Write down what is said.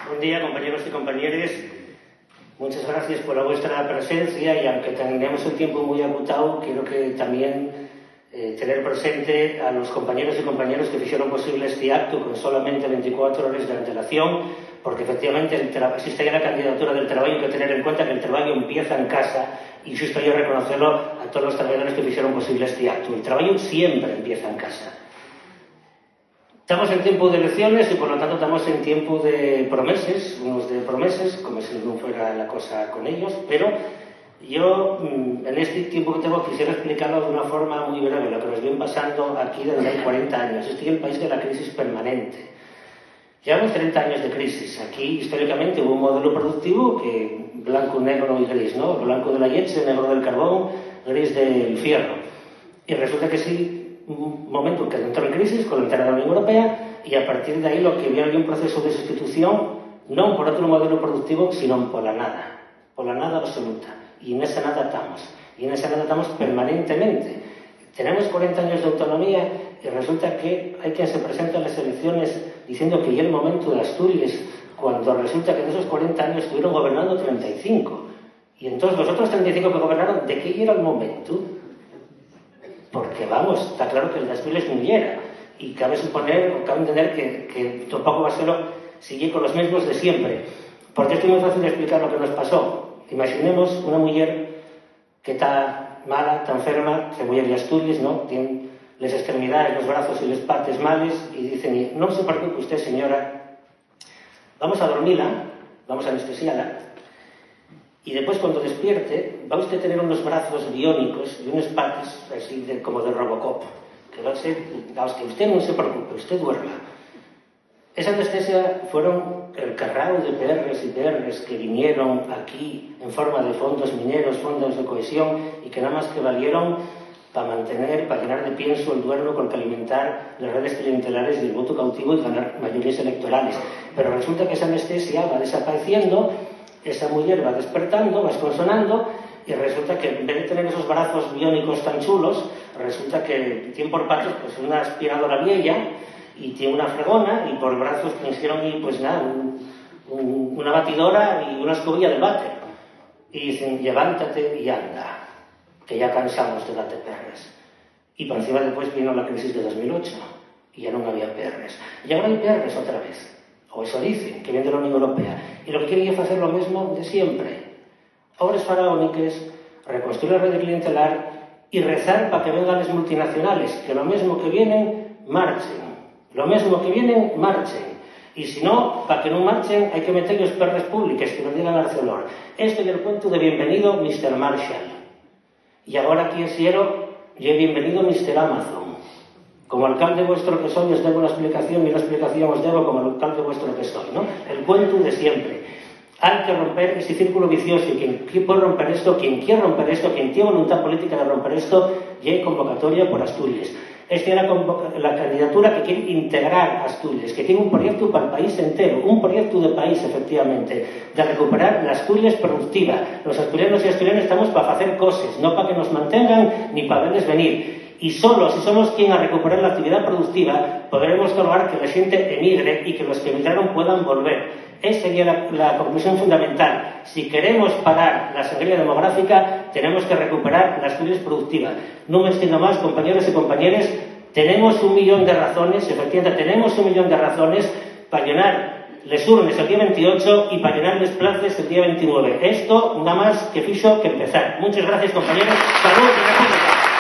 Buen día, compañeros y compañeras. Muchas gracias por vuestra presencia y aunque tenemos el tiempo muy agotado, quiero que también tener presente a los compañeros y compañeras que hicieron posible este acto con solamente 24 horas de antelación, porque efectivamente existe ya la candidatura del trabajo, hay que tener en cuenta que el trabajo empieza en casa y justo yo reconocerlo a todos los trabajadores que hicieron posible este acto. El trabajo siempre empieza en casa. Estamos en tiempo de elecciones y por lo tanto estamos en tiempo de promesas, unos de promesas, como si no fuera la cosa con ellos, pero yo en este tiempo que tengo quisiera explicarlo de una forma muy breve, lo que nos viene pasando aquí desde hace 40 años. Este es el país de la crisis permanente. Llevamos 30 años de crisis. Aquí históricamente hubo un modelo productivo que blanco, negro y gris, ¿no? Blanco de la leche, negro del carbón, gris del fierro. Y resulta que sí, un momento que entró en crisis con la entrada de la Unión Europea y a partir de ahí lo que viene un proceso de sustitución no por otro modelo productivo sino por la nada absoluta, y en esa nada estamos permanentemente. Tenemos 40 años de autonomía y resulta que hay quien se presenta a las elecciones diciendo que ya el momento de Asturias, cuando resulta que en esos 40 años estuvieron gobernando 35 y entonces los otros 35 que gobernaron, ¿de qué era el momento? Porque, vamos, está claro que el de Asturias no era. Y cabe suponer, o cabe entender que tampoco Barceló sigue con los mismos de siempre. Porque esto es muy fácil de explicar lo que nos pasó. Imaginemos una mujer que está mala, está enferma, se mujer de Asturias, ¿no? Tiene las extremidades, los brazos y las partes males, y dicen, no se preocupe usted, señora, vamos a dormirla, vamos a anestesiarla, y después cuando despierte va usted a tener unos brazos biónicos y unas patas así como de Robocop, que va a ser, que usted no se preocupe, usted duerma. Esa anestesia fueron el carrao de PRs y PRs que vinieron aquí en forma de fondos mineros, fondos de cohesión, y que nada más que valieron para mantener, para llenar de pienso el duerno con que alimentar las redes clientelares del voto cautivo y ganar mayorías electorales. Pero resulta que esa anestesia va desapareciendo, esa mujer va despertando, va consonando, y resulta que en vez de tener esos brazos biónicos tan chulos, resulta que tiene por patas pues una aspiradora vieja y tiene una fregona, y por brazos pusieron pues nada, una batidora y una escobilla de váter. Y dicen, levántate y anda, que ya cansamos de darte perres. Y por encima después vino la crisis de 2008 y ya no había perres. Y ahora hay perres otra vez. O eso dicen, que viene de la Unión Europea. Y lo que quieren es hacer lo mismo de siempre. Obras faraónicas, reconstruir la red clientelar y rezar para que vengan las multinacionales, que lo mismo que vienen, marchen. Lo mismo que vienen, marchen. Y si no, para que no marchen, hay que meter los perres públicos, que nos digan Arcelor. Esto es el cuento de bienvenido Mr. Marshall. Y ahora aquí en Siero, ya bienvenido Mr. Amazon. Como alcalde vuestro que soy, os debo una explicación y una explicación os debo como alcalde vuestro que soy, ¿no? El cuento de siempre. Hay que romper ese círculo vicioso y quien puede romper esto, quien quiere romper esto, quien tiene voluntad política de romper esto, ya hay convocatoria por Asturias. Esta es la candidatura que quiere integrar Asturias, que tiene un proyecto para el país entero, un proyecto de país, efectivamente, de recuperar la Asturias productiva. Los asturianos y asturianas estamos para hacer cosas, no para que nos mantengan ni para verles venir. Y solo si somos quien a recuperar la actividad productiva podremos lograr que la gente emigre y que los que emigraron puedan volver. Esa sería la conclusión fundamental. Si queremos parar la sangría demográfica, tenemos que recuperar la Asturias productiva. No me extiendo más, compañeros y compañeras. Tenemos 1 millón de razones, efectivamente, tenemos 1 millón de razones para llenar les urnes el día 28 y para llenar les plazas el día 29. Esto nada más que fijo que empezar. Muchas gracias, compañeros. Salud y república.